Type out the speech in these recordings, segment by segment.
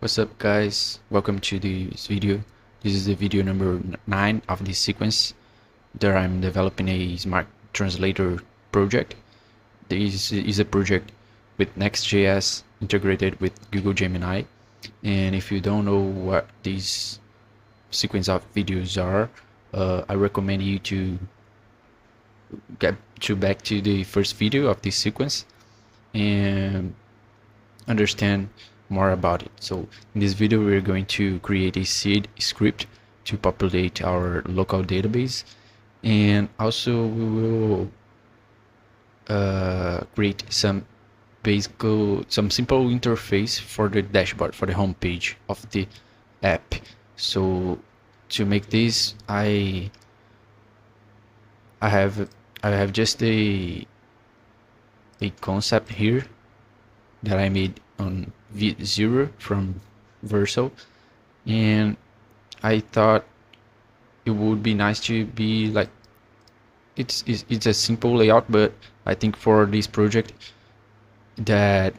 What's up, guys? Welcome to this video. This is the video number 9 of this sequence. There I'm developing a smart translator project. This is a project with Next.js integrated with Google Gemini. And if you don't know what these sequence of videos are, I recommend you to back to the first video of this sequence and understand more about it. So in this video we're going to create a seed script to populate our local database, and also we will create some simple interface for the dashboard, for the home page of the app. So to make this, I have just a concept here that I made on V0 from Verso, and I thought it would be nice to be like it's a simple layout, but I think for this project that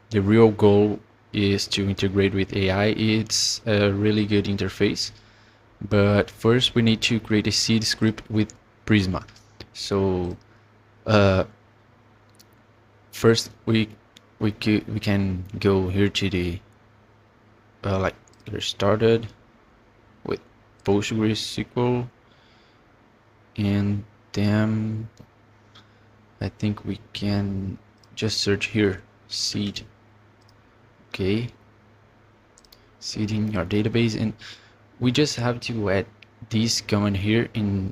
the real goal is to integrate with AI. It's a really good interface, but first we need to create a seed script with Prisma. So first we can go here to the get started with PostgreSQL, and then I think we can just search here seed. Okay, seed in your database, and we just have to add this command here in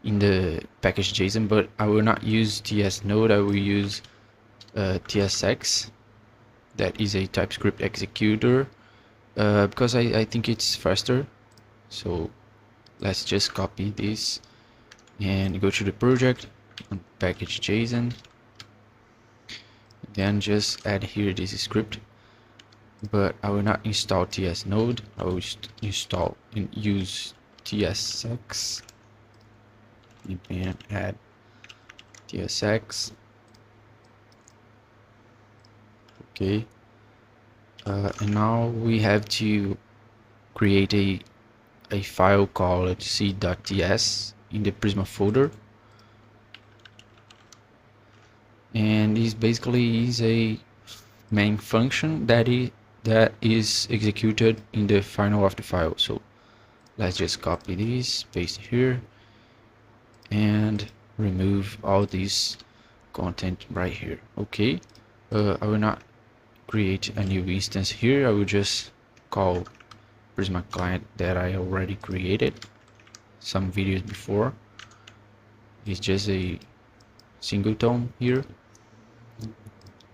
the package JSON, but I will not use TS node. I will use TSX, that is a TypeScript executor, because I think it's faster. So let's just copy this and go to the project on package JSON, then just add here this script, but I will not install TS node. I will install and use TSX, and add TSX. Okay, and now we have to create a file called seed.ts in the Prisma folder, and this basically is a main function that is executed in the final of the file. So let's just copy this, paste here, and remove all this content right here. Okay, I will not create a new instance here. I will just call Prisma client that I already created some videos before. It's just a singleton here.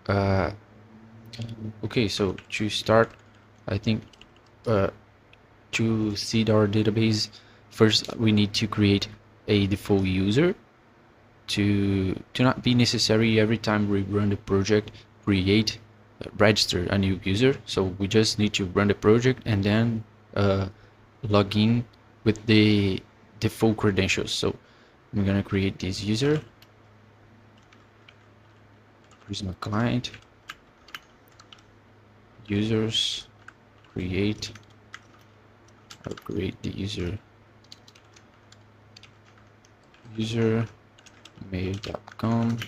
Okay, so to start, I think to seed our database, first we need to create a default user. To not be necessary every time we run the project create register a new user. So we just need to run the project and then log in with the default credentials. So I'm gonna create this user, Prisma client, users, create. I'll create the user mail.com.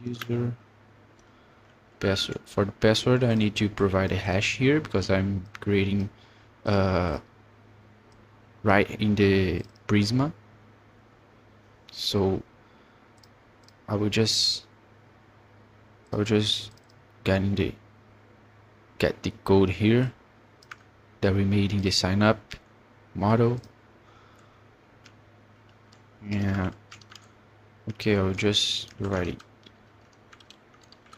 User password. For the password I need to provide a hash here because I'm creating right in the Prisma. So I will just get the code here that we made in the sign up model. Yeah, okay, I'll just write it.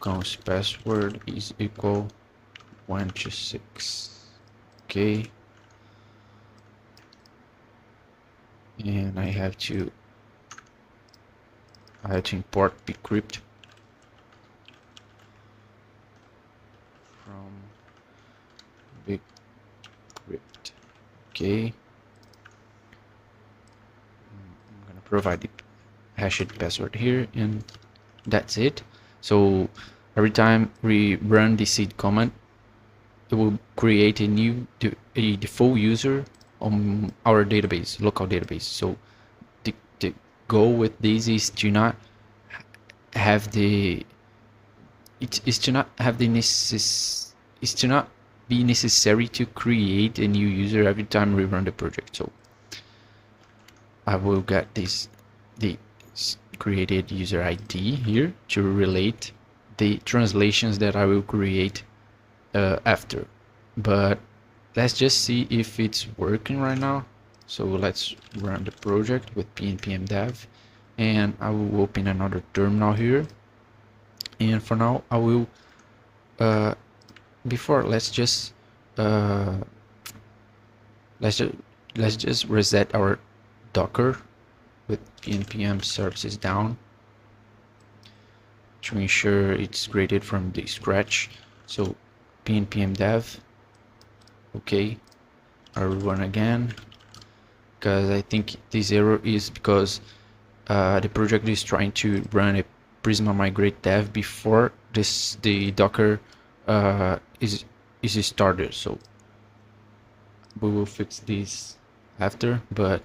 Const password is equal 126. Okay, and I have to import bcrypt from bcrypt. Okay, I'm gonna provide the hashed password here, and that's it. So every time we run the seed command, it will create a default user on our database, local database. So the goal with this is to not have the is to not have the is to not be necessary to create a new user every time we run the project. So I will get the created user ID here to relate the translations that I will create after. But let's just see if it's working right now. So let's run the project with npm dev, and I will open another terminal here. And for now, I will before let's just reset our Docker with npm services down to ensure it's created from the scratch. So npm dev, okay, I'll run again, because I think this error is because the project is trying to run a Prisma migrate dev before the Docker is started. So we will fix this after, but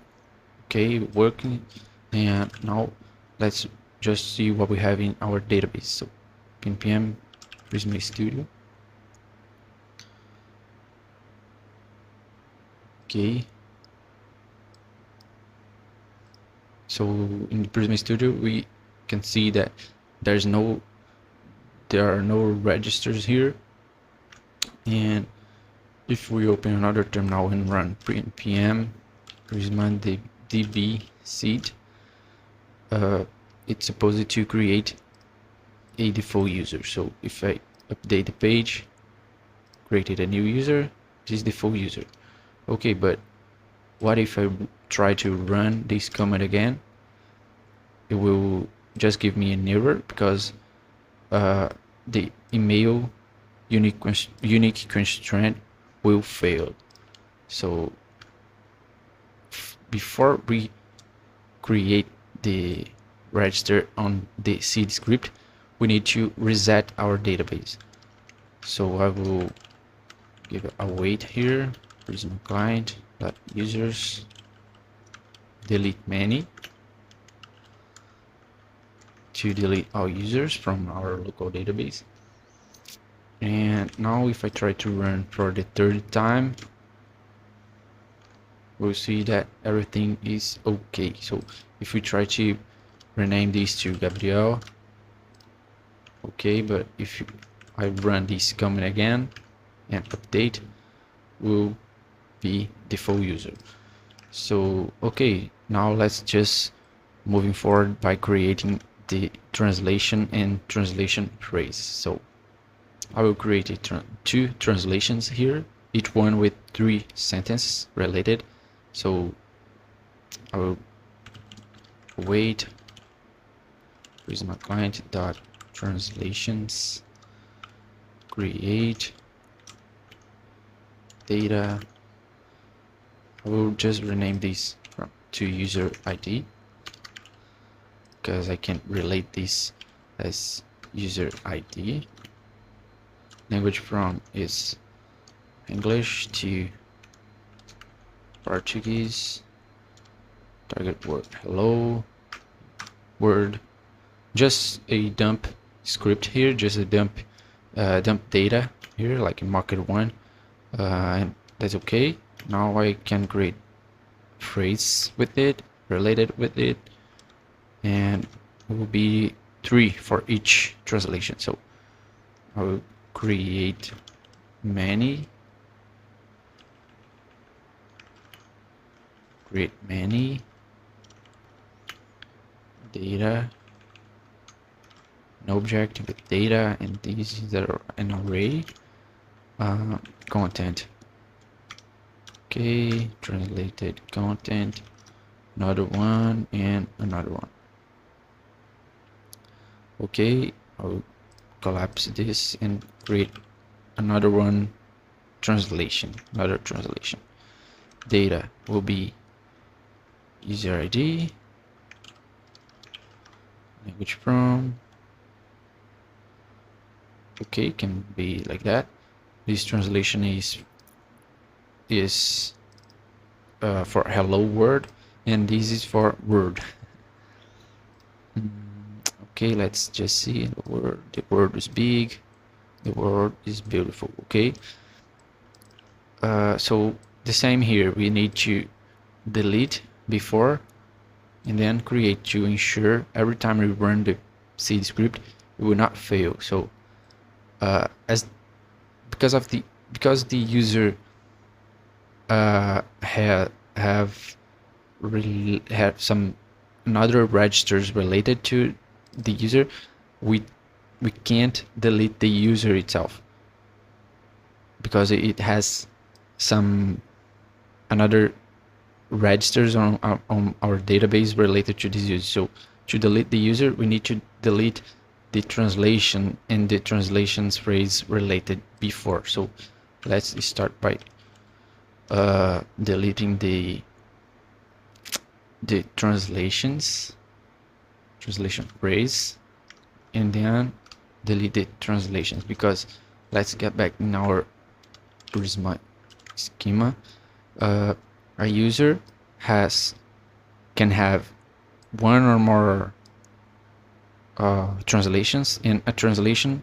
okay, working. And now let's just see what we have in our database. So npm Prisma Studio. Okay, so in the Prisma Studio we can see that there are no registers here. And if we open another terminal and run npm Prisma db seed, it's supposed to create a default user. So if I update the page, created a new user, this is the default user. Okay, but what if I try to run this command again? It will just give me an error because the email unique constraint will fail. So before we create the register on the seed script, we need to reset our database. So I will give a wait here, Prisma client users delete many to delete all users from our local database. And now if I try to run for the third time, we'll see that everything is okay. So if we try to rename this to Gabriel, okay, but if I run this command again and update, will be default user. So okay, now let's just moving forward by creating the translation and translation phrase. So I will create two translations here, each one with 3 sentences related. So I will wait Prisma client dot translations create data. I will just rename this to user ID because I can relate this as user ID. Language from is English to Portuguese. Target word hello. Word, just a dump script here, just a dump data here, like in market 1, and that's okay. Now I can create phrase with it, related with it, and it will be 3 for each translation. So I will create many, data, an object with data, and this is an array. Content, okay, translated content, another one, and another one. Okay, I'll collapse this and create another one, another translation. Data will be user ID, language from, Okay, can be like that. This translation is for hello world, and this is for word. Okay, let's just see the word. The word is big, the word is beautiful. Okay, so the same here, we need to delete before and then create to ensure every time we run the C script it will not fail. So as because the user have some another registers related to the user, we can't delete the user itself because it has some another registers on our database related to this user. So to delete the user, we need to delete the translation and the translations phrase related before. So let's start by deleting the translation phrase, and then delete the translations, because let's get back in our Prisma schema. A user can have one or more translations, and a translation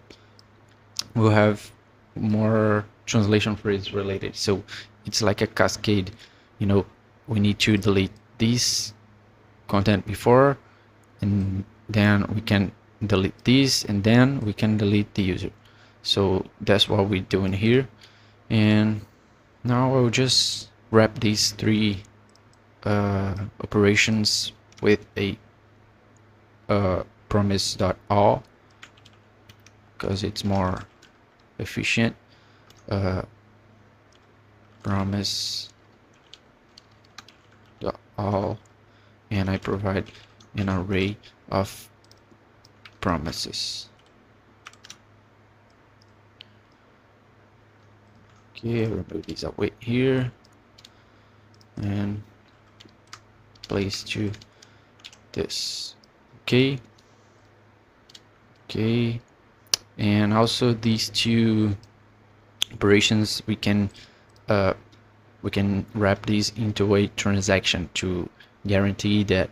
will have more translation phrase related. So it's like a cascade. You know, we need to delete this content before, and then we can delete this, and then we can delete the user. So that's what we're doing here. And now I'll just wrap these three operations with a promise.all because it's more efficient. Promise.all, and I provide an array of promises. Okay, remove these away here and place to this. Okay, and also these two operations, we can wrap these into a transaction to guarantee that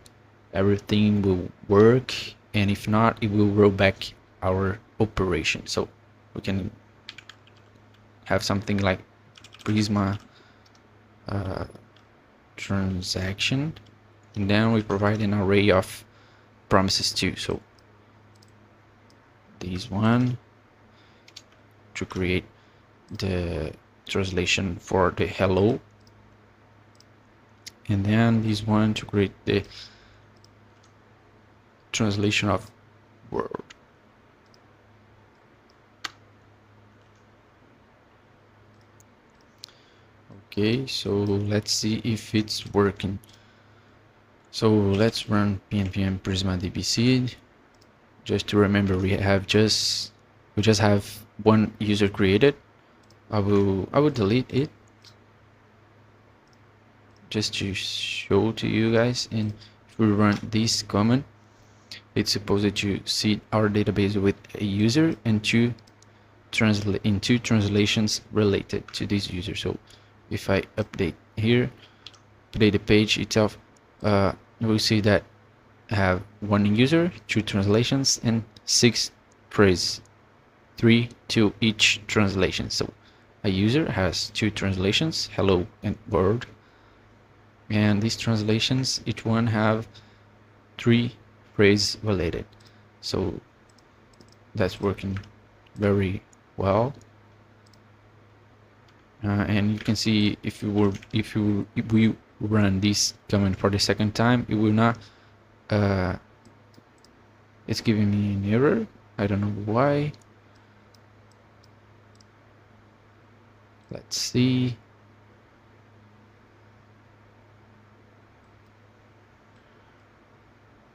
everything will work, and if not, it will roll back our operation. So we can have something like Prisma transaction, and then we provide an array of promises too. So this one to create the translation for the hello, and then this one to create the translation of world. Okay, so let's see if it's working. So let's run pnpm prisma dbseed. Just to remember, we just have one user created. I will delete it just to show to you guys. And if we run this command, it's supposed to seed our database with a user and two translations related to this user. So if I update here, update the page itself, we'll see that I have one user, two translations, and 6 phrases, 3 to each translation. So a user has 2 translations, hello and world, and these translations, each one have 3 phrases related. So that's working very well. And you can see if we run this command for the second time, it will not. It's giving me an error. I don't know why. Let's see.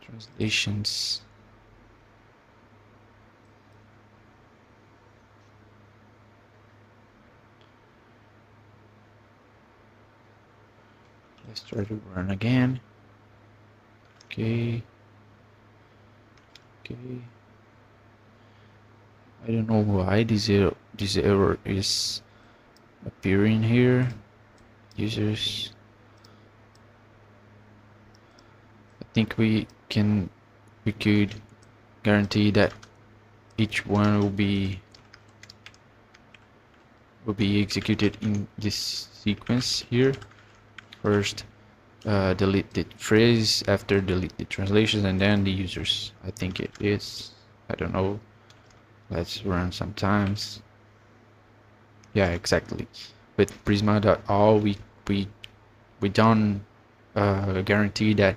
Translations. Let's try to run again. Okay. I don't know why this error is appearing here. Users, I think we could guarantee that each one will be executed in this sequence here. First delete the phrase, after delete the translations, and then the users. I think it is. I don't know. Let's run sometimes. Yeah, exactly. With Prisma.all, we don't guarantee that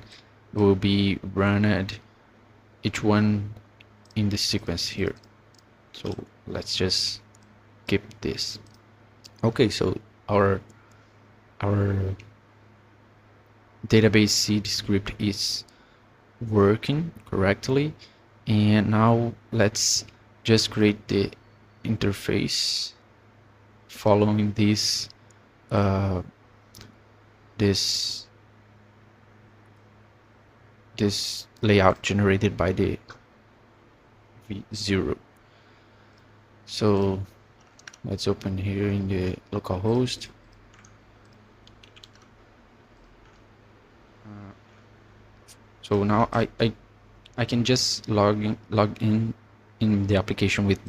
it will be run each one in the sequence here. So let's just keep this. Okay, so our database seed script is working correctly, and now let's just create the interface following this this layout generated by the v0. So let's open here in the localhost. So now I can just log in the application with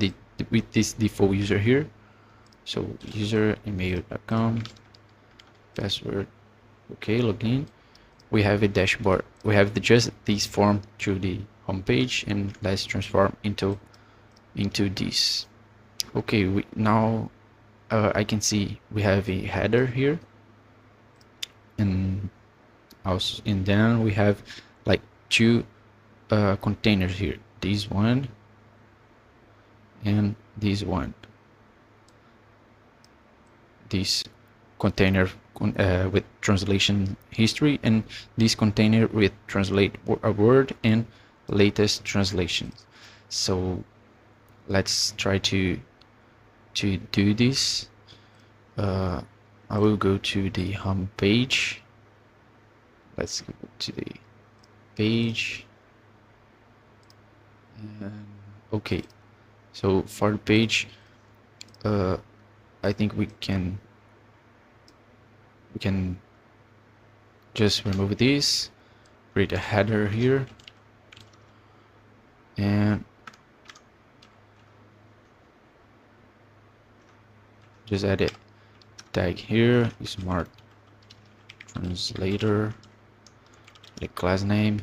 this default user here. So user email.com, password, okay, login. We have a dashboard. We have just this form to the home page, and let's transform into this. Okay, now I can see we have a header here, and also, and then we have like two containers here. This one and this one. This container with translation history, and this container with translate a word and latest translations. So let's try to do this. I will go to the home page. Let's go to the page. And okay, so for the page, I think we can just remove this, create a header here, and just add a tag here, smart translator, the class name,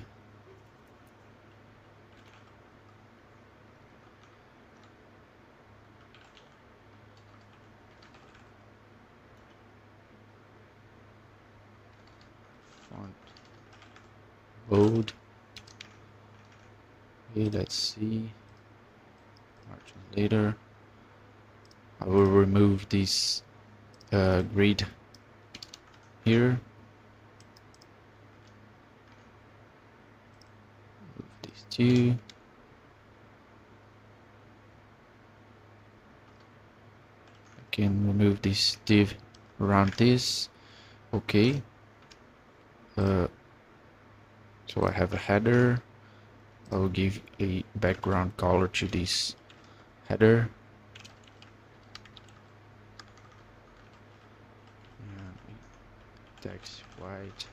font bold. Okay, let's see, smart translator. I will remove this grid here. Move these two. I can remove this div around this. Okay. So I have a header. I will give a background color to this header. Text white.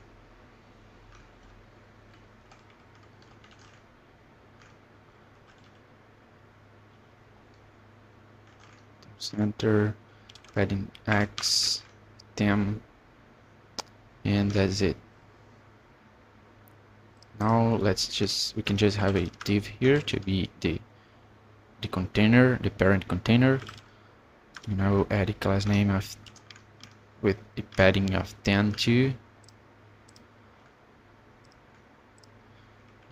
Center, padding X, them, and that's it. Now we can just have a div here to be the container, the parent container. And I will add a class name with a padding of 10 too.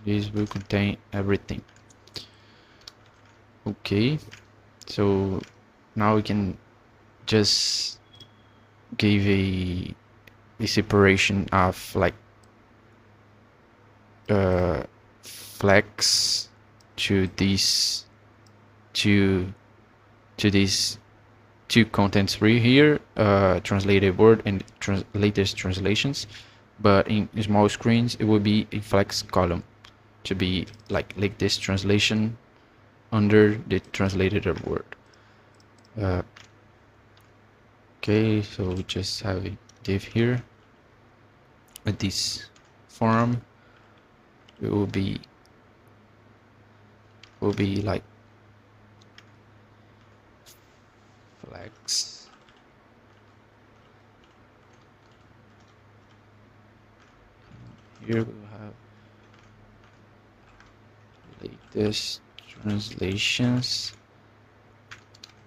This will contain everything. Okay, so now we can just give a separation of like flex to these these two contents here, translated word and latest translations, but in small screens it will be a flex column to be like this translation under the translated word. Okay, so we just have a div here with this form. It will be like flex. Here we'll have latest translations.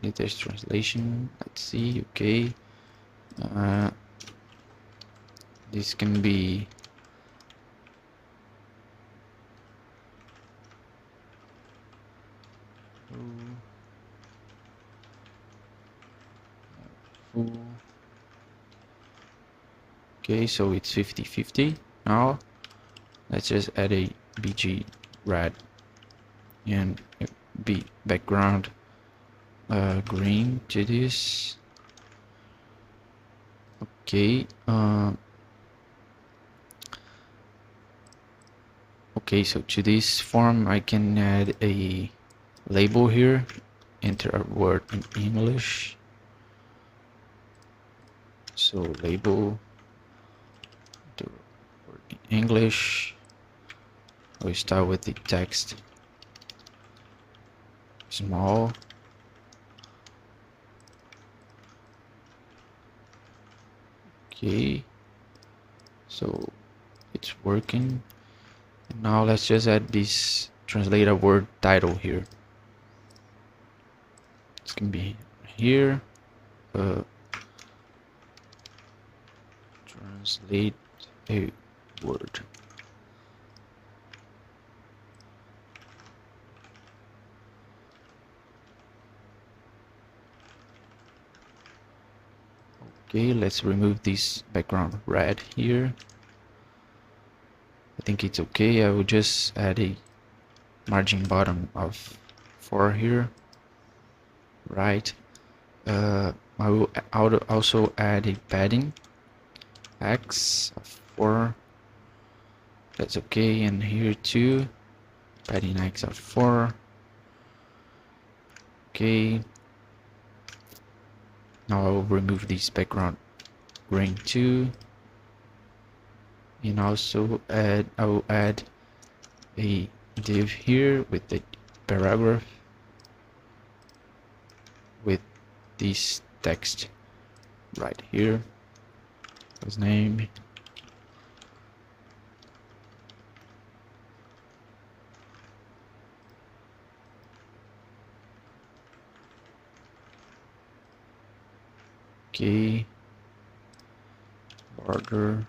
Latest translation. Let's see. Okay. This can be full. Okay, so it's 50-50 now. Let's just add a bg red and be background green to this. Okay. Okay, so to this form I can add a label here. Enter a word in English. So label the word in English. We start with the text small. Okay, so it's working. Now let's just add this translator word title here. It's gonna be here. Translate a word. Okay, let's remove this background red here. I think it's okay. I will just add a margin bottom of 4 here. Right. I will also add a padding X of 4. That's okay. And here too, padding X of 4. Okay. Now I will remove this background green too. And also I will add a div here with the paragraph with this text right here. His name. Okay. Border.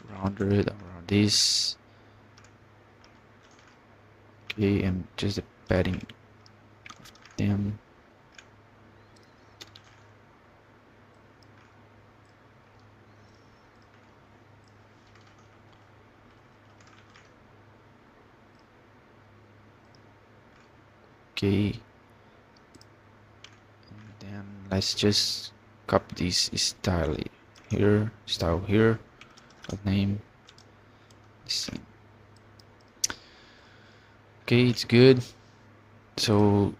Rounded around this. Okay, and just the padding of them. Okay, and then let's just copy this style here, name the same. Okay, it's good. So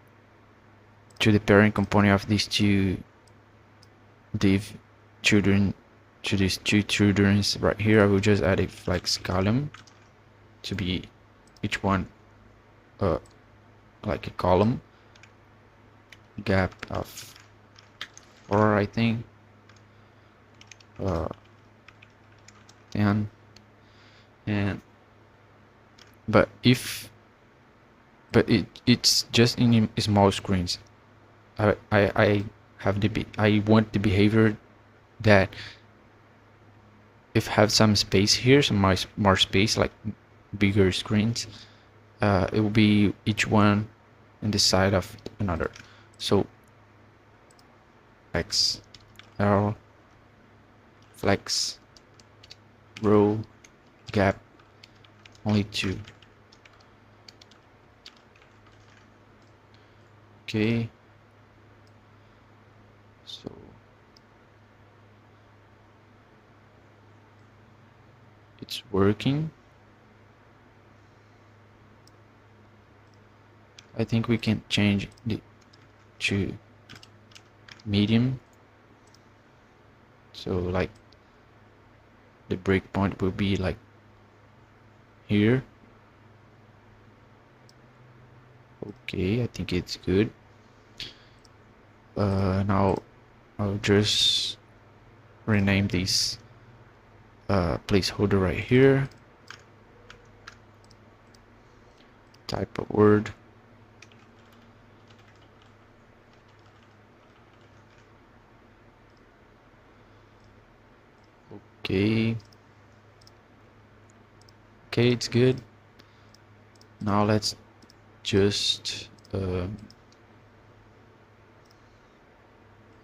to the parent component of these two div children, to these two childrens right here, I will just add a flex column to be each one like a column, gap of 4, I think. 10. And but it's just in small screens. I want the behavior that if have some space here, some more space, like bigger screens, it will be each one in the side of another. So X, L, flex, row, gap, only 2. Okay. it's working. I think we can change it to medium, so like the breakpoint will be like here. Okay, I think it's good. Now I'll just rename this placeholder right here. Type a word. Okay. Okay, it's good. Now let's just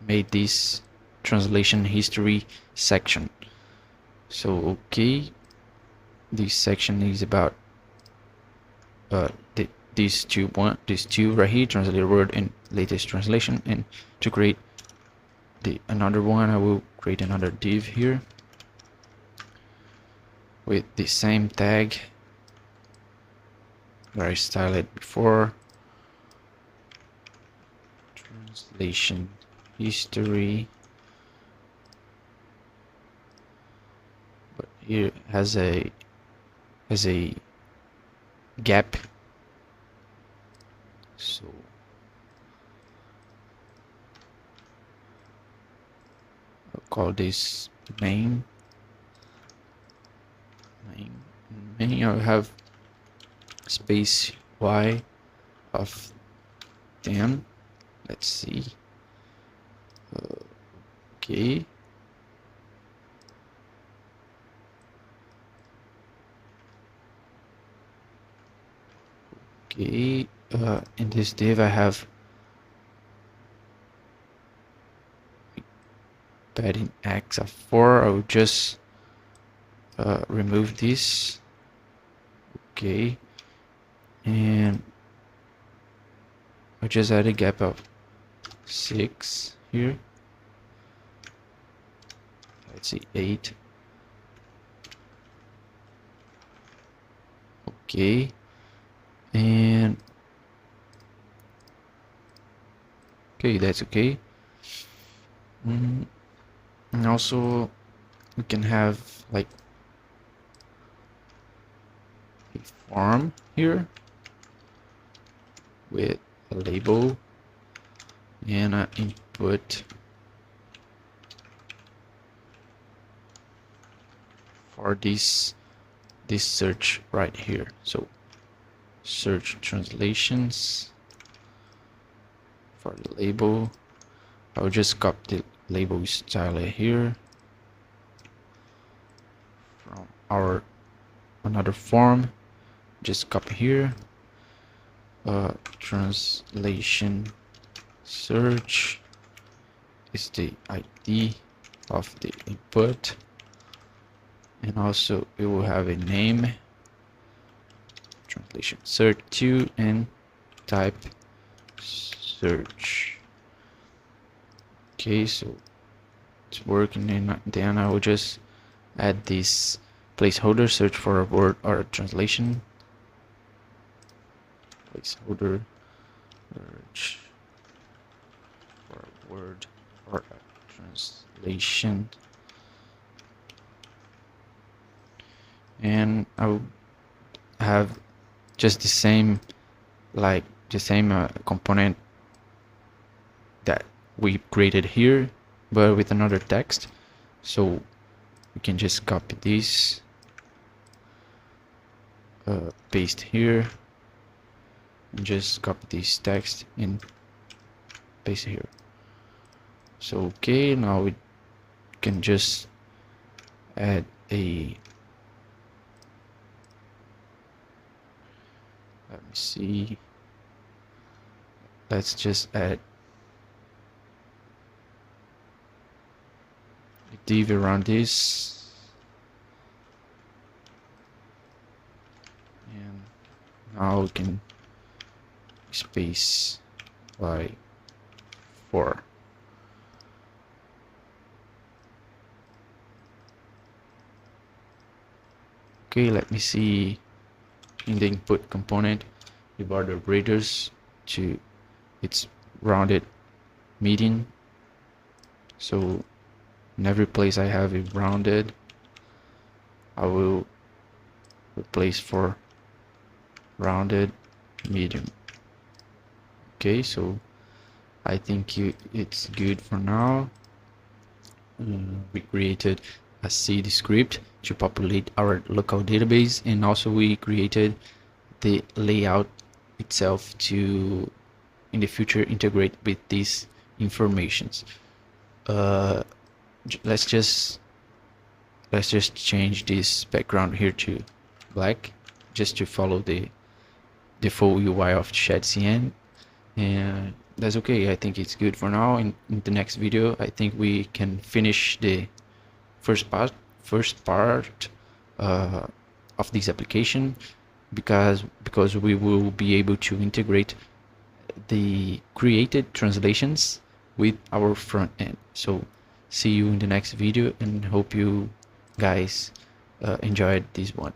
make this translation history section. So okay, this section is about these two right here, translated word and latest translation. And to create another one, I will create another div here with the same tag where I styled it before. Translation history, but here has a gap, so I'll call this main. I'll have space y of 10. Let's see. Okay. Okay. In this div, I have padding x of 4. I will just remove this. Okay. And I just add a gap of 6 here. Let's see, 8. Okay. And okay, that's okay. And also we can have like a form here with a label and an input for this search right here. So search translations for the label. I'll just copy the label style here from our another form. Just copy here. Translation search is the ID of the input, and also it will have a name, translation search 2, and type search. Okay, so it's working, and then I will just add this placeholder, search for a word or a translation. Placeholder search for a word or a translation, and I will have just the same component that we created here, but with another text. So we can just copy this, paste here, and just copy this text and paste here. So okay, now we can just add a, let me see, let's just add a div around this, and now we can space by 4. Okay, let me see in the input component the border radius to its rounded median. So in every place I have it rounded, I will replace for rounded medium. Okay, so I think it's good for now. We created a seed script to populate our local database, and also we created the layout itself to in the future integrate with these informations. Let's just change this background here to black, just to follow the full UI of ChatCN, and that's okay. I think it's good for now. In the next video, I think we can finish the first part of this application, because we will be able to integrate the created translations with our front end. So see you in the next video, and hope you guys enjoyed this one.